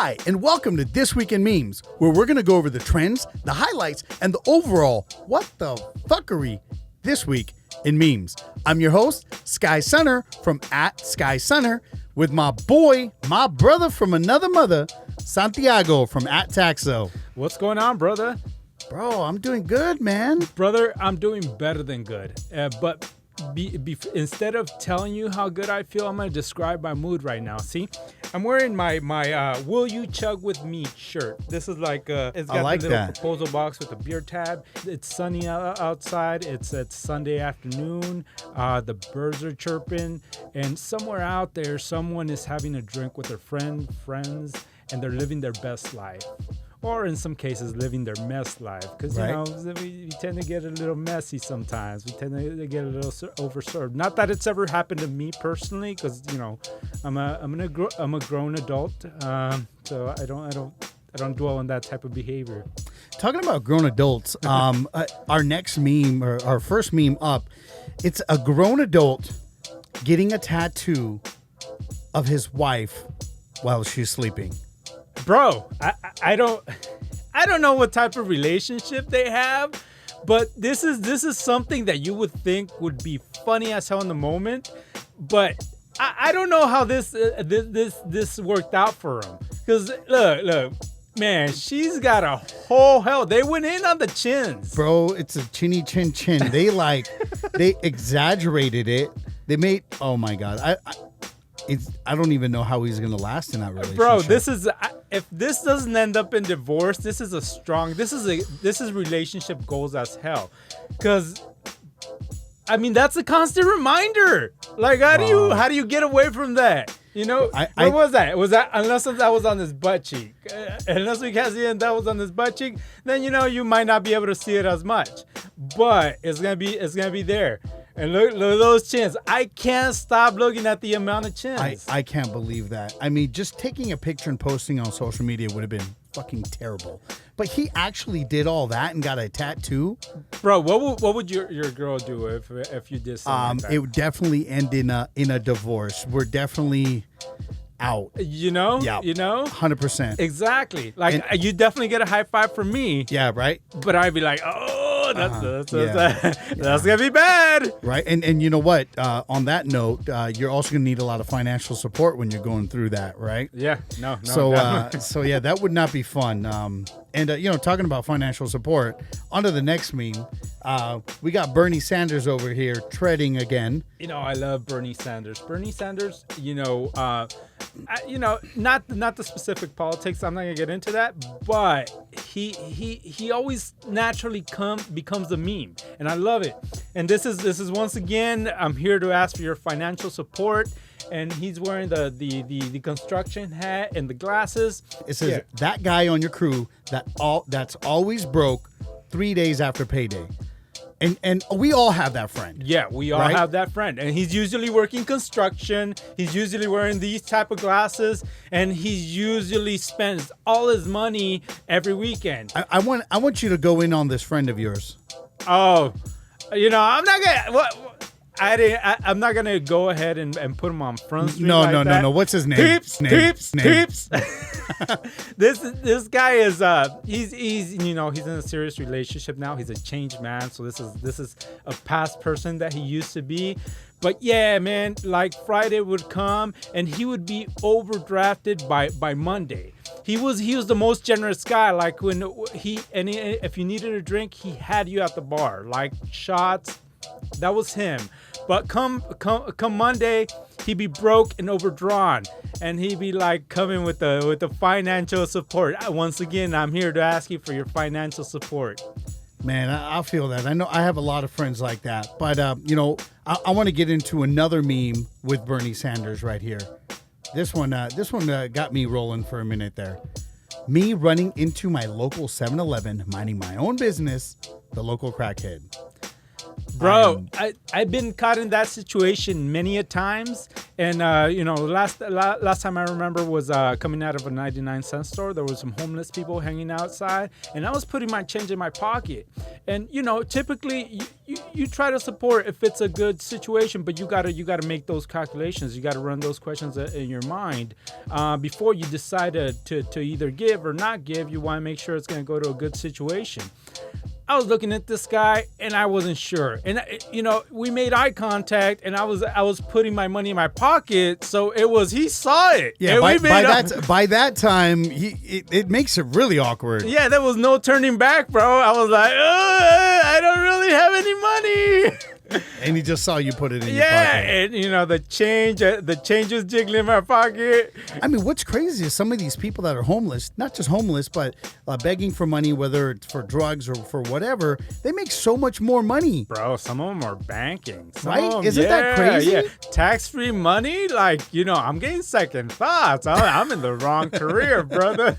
Hi, and welcome to This Week in Memes, where we're going to go over the trends, the highlights, and the overall what the fuckery this week in memes. I'm your host, Sky Sunner from @SkySunner, with my boy, my brother from another mother, Santiago from @Taxo. What's going on, brother? Bro, I'm doing good, man. Brother, I'm doing better than good. But instead of telling you how good I feel, I'm going to describe my mood right now. See, I'm wearing my Will You Chug With Me shirt. This is like, it's got like the little that proposal box with a beer tab. It's sunny outside. It's Sunday afternoon. The birds are chirping. And somewhere out there, someone is having a drink with their friends, and they're living their best life. Or in some cases, living their mess life. Because, right. you know, we tend to get a little messy sometimes. We tend to get a little overserved. Not that it's ever happened to me personally, because, you know, I'm a grown adult. So I don't dwell on that type of behavior. Talking about grown adults, our next meme, or our first meme up, it's a grown adult getting a tattoo of his wife while she's sleeping. Bro, I don't know what type of relationship they have, but this is something that you would think would be funny as hell in the moment, but I don't know how this worked out for him. Because look, man, she's got a whole hell. They went in on the chins, bro. It's a chinny chin chin. They exaggerated it. They made. Oh my god, I don't even know how he's gonna last in that relationship. Bro, if this doesn't end up in divorce, this is relationship goals as hell. Cause I mean, that's a constant reminder. Like, how do you get away from that? You know, what was that? Was that unless that was on his butt cheek? Unless we can't see it, that was on his butt cheek. Then you might not be able to see it as much, but it's gonna be there. And look at those chins. I can't stop looking at the amount of chins. I can't believe that. I mean, just taking a picture and posting on social media would have been fucking terrible. But he actually did all that and got a tattoo. Bro, what would your girl do if you did something like that? It would definitely end in a divorce. We're definitely out. You know? Yeah. You know? 100%. Exactly. Like, you definitely get a high five from me. Yeah, right? But I'd be like, that's gonna be bad, right? And you know what? On that note, you're also gonna need a lot of financial support when you're going through that, right? Yeah, no. So yeah, that would not be fun. And talking about financial support, onto the next meme. We got Bernie Sanders over here treading again. You know, I love Bernie Sanders. Bernie Sanders, not the specific politics. I'm not gonna get into that, but he always naturally becomes a meme, and I love it. And this is once again, I'm here to ask for your financial support. And he's wearing the construction hat and the glasses. It says that guy on your crew that's always broke 3 days after payday. And we all have that friend. Yeah, we all have that friend. And he's usually working construction. He's usually wearing these type of glasses. And he usually spends all his money every weekend. I want you to go in on this friend of yours. Oh, I'm not gonna... I'm not gonna go ahead and put him on Front Street. No. What's his name? Peeps. This guy is he's in a serious relationship now. He's a changed man. So this is a past person that he used to be. But yeah, man, like Friday would come and he would be overdrafted by Monday. He was the most generous guy. Like if you needed a drink, he had you at the bar, like shots. That was him. But come Monday, he'd be broke and overdrawn, and he'd be like coming with the financial support. Once again, I'm here to ask you for your financial support. Man, I feel that. I know I have a lot of friends like that. But I want to get into another meme with Bernie Sanders right here. This one got me rolling for a minute there. Me running into my local 7-Eleven, minding my own business, the local crackhead. Bro, I've been caught in that situation many a times. And, last time I remember was coming out of a 99-cent store. There was some homeless people hanging outside. And I was putting my change in my pocket. And, typically you try to support if it's a good situation. But you gotta make those calculations. You got to run those questions in your mind. Before you decide to either give or not give, you want to make sure it's going to go to a good situation. I was looking at this guy and I wasn't sure. And we made eye contact and I was putting my money in my pocket, so he saw it. Yeah, by that time it makes it really awkward. Yeah, there was no turning back, bro. I was like, I don't really have any money. And he just saw you put it in your pocket. Yeah, and the change was jiggling in my pocket. I mean, what's crazy is some of these people that are homeless, not just homeless, but begging for money, whether it's for drugs or for whatever, they make so much more money. Bro, some of them are banking. Right? Isn't that crazy? Yeah, tax-free money? Like, I'm getting second thoughts. I'm in the wrong career, brother.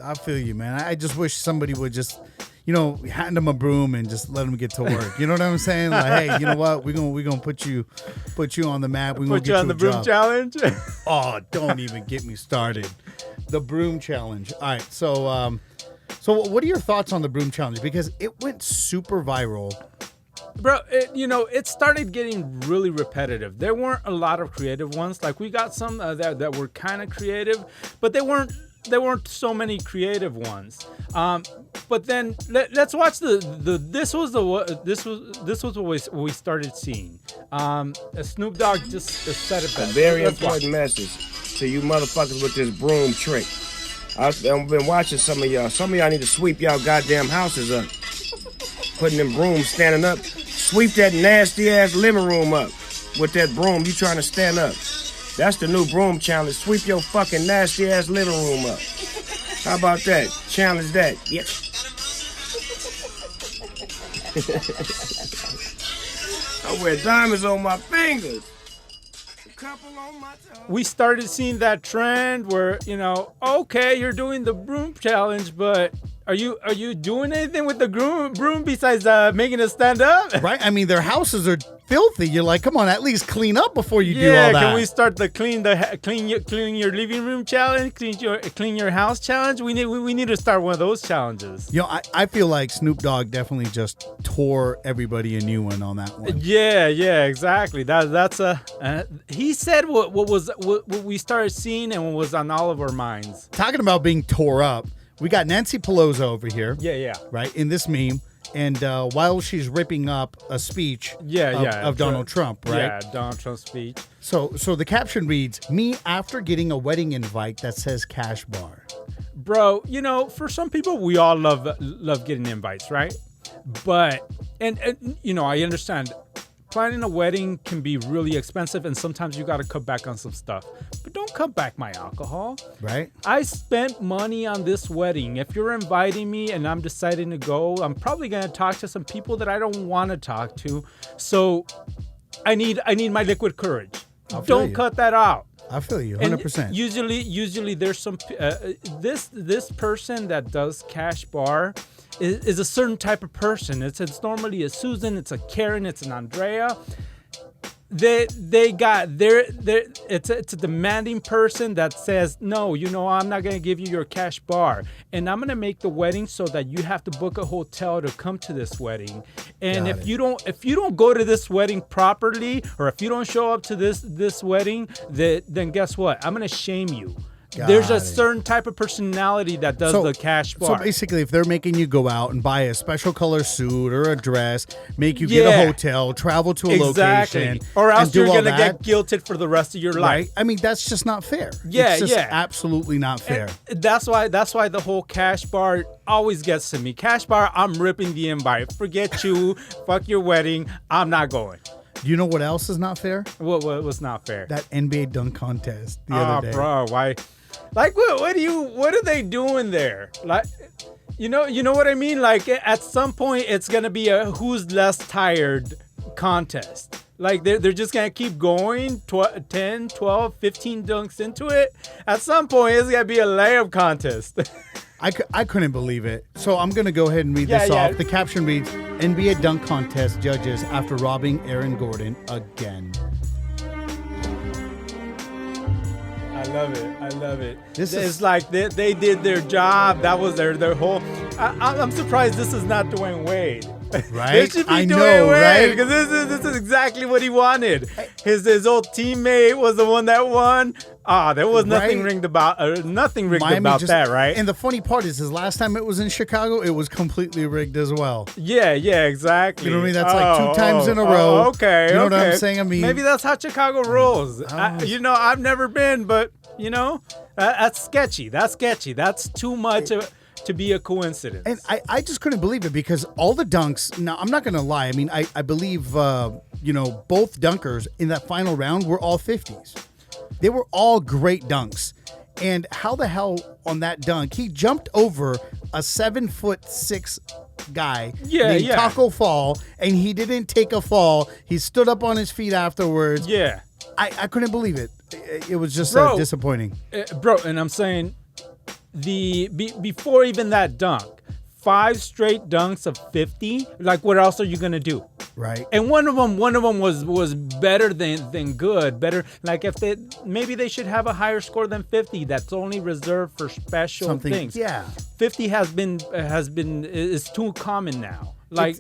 I feel you, man. I just wish somebody would just... hand them a broom and just let them get to work. You know what I'm saying? Like, hey, you know what? We're gonna put you on the map. We're gonna put you on the broom challenge. Oh, don't even get me started. The broom challenge. All right, so what are your thoughts on the broom challenge? Because it went super viral. Bro, it started getting really repetitive. There weren't a lot of creative ones. Like we got some that were kind of creative, but there weren't so many creative ones. But then let's watch this was what we started seeing. Snoop Dogg just said it best. A very important message to you motherfuckers with this broom trick. I've been watching some of y'all. Some of y'all need to sweep y'all goddamn houses up. Putting them brooms standing up. Sweep that nasty ass living room up with that broom. You trying to stand up. That's the new broom challenge. Sweep your fucking nasty ass living room up. How about that? Challenge that. Yep. I wear diamonds on my fingers. A couple on my toes. We started seeing that trend where, okay, you're doing the broom challenge, but are you doing anything with the broom besides making it stand up? Right? I mean, their houses are filthy. You're like, come on, at least clean up before you do all that. Yeah, can we start the clean your living room challenge, clean your house challenge? We need to start one of those challenges. I feel like Snoop Dogg definitely just tore everybody a new one on that one. Yeah, exactly. That's he said what we started seeing and what was on all of our minds. Talking about being tore up, we got Nancy Pelosi over here. Yeah. Right, in this meme. And while she's ripping up a speech of Donald Trump, right? Yeah, Donald Trump's speech. So the caption reads, "Me after getting a wedding invite that says cash bar." Bro, for some people, we all love getting invites, right? But, and I understand. Planning a wedding can be really expensive, and sometimes you got to cut back on some stuff. But don't cut back my alcohol. Right. I spent money on this wedding. If you're inviting me and I'm deciding to go, I'm probably going to talk to some people that I don't want to talk to. So I need my liquid courage. Don't cut that out. I feel you 100%. And usually there's some this person that does cash bar is a certain type of person. It's normally a Susan, it's a Karen, it's an Andrea. They got it's a demanding person that says, no, I'm not gonna give you your cash bar, and I'm gonna make the wedding so that you have to book a hotel to come to this wedding. And if you don't go to this wedding properly, or if you don't show up to this wedding, then guess what? I'm gonna shame you. There's a certain type of personality that does the cash bar. So basically, if they're making you go out and buy a special color suit or a dress, make you get a hotel, travel to a location, or else you're going to get guilted for the rest of your life. Right? I mean, that's just not fair. Yeah, it's just absolutely not fair. And that's why the whole cash bar always gets to me. Cash bar, I'm ripping the invite. Forget you. Fuck your wedding. I'm not going. You know what else is not fair? What was not fair? That NBA dunk contest the other day. Bro, why? Like, what are they doing there? Like, you know what I mean? Like, at some point, it's gonna be a who's less tired contest. Like, they're just gonna keep going 10, 12, 15 dunks into it. At some point, it's gonna be a layup contest. I couldn't believe it. So I'm going to go ahead and read this off. The caption reads, NBA dunk contest judges after robbing Aaron Gordon again. I love it. I love it. It's like they did their job. That was their whole. I'm surprised this is not Dwayne Wade. Right? It should be I Dwayne know, Wade, right? because this is exactly what he wanted. His old teammate was the one that won. There was nothing Right? rigged about Miami about just- that, right? And the funny part is, his last time it was in Chicago, it was completely rigged as well. Yeah, exactly. You know what I mean? That's like 2 times in a row. Okay, You know what I'm okay. saying? I mean, maybe that's how Chicago rolls. I've never been, but that's sketchy. That's sketchy. That's too much to be a coincidence. And I just couldn't believe it, because all the dunks. Now, I'm not going to lie. I mean, I believe both dunkers in that final round were all 50s. They were all great dunks. And how the hell on that dunk, he jumped over a 7'6" guy named Taco Fall, and he didn't take a fall. He stood up on his feet afterwards. Yeah. I couldn't believe it. It was just disappointing. Bro, and I'm saying before even that dunk, 5 straight dunks of 50. Like, what else are you gonna do? Right. And one of them was better than good. Better, like, if maybe they should have a higher score than 50. That's only reserved for special things. Yeah. 50 is too common now. Like,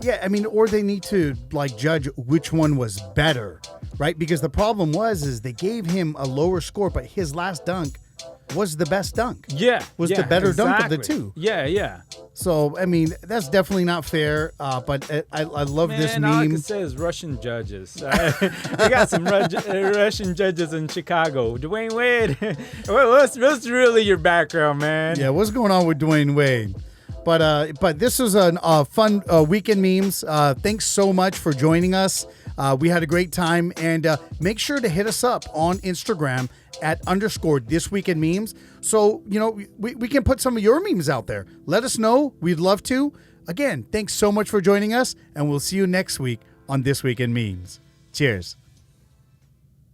yeah, I mean, or they need to like judge which one was better, right? Because the problem was they gave him a lower score, but his last dunk was the best dunk. Was the better dunk of the two. Yeah. So, I mean, that's definitely not fair, but I love this meme. All I can say is Russian judges. We got some Russian judges in Chicago. Dwayne Wade, what's really your background, man? Yeah, what's going on with Dwayne Wade? But this was a fun weekend memes. Thanks so much for joining us. We had a great time, and make sure to hit us up on Instagram at @thisweekendmemes. So, we can put some of your memes out there. Let us know. We'd love to. Again, thanks so much for joining us, and we'll see you next week on This Week in Memes. Cheers.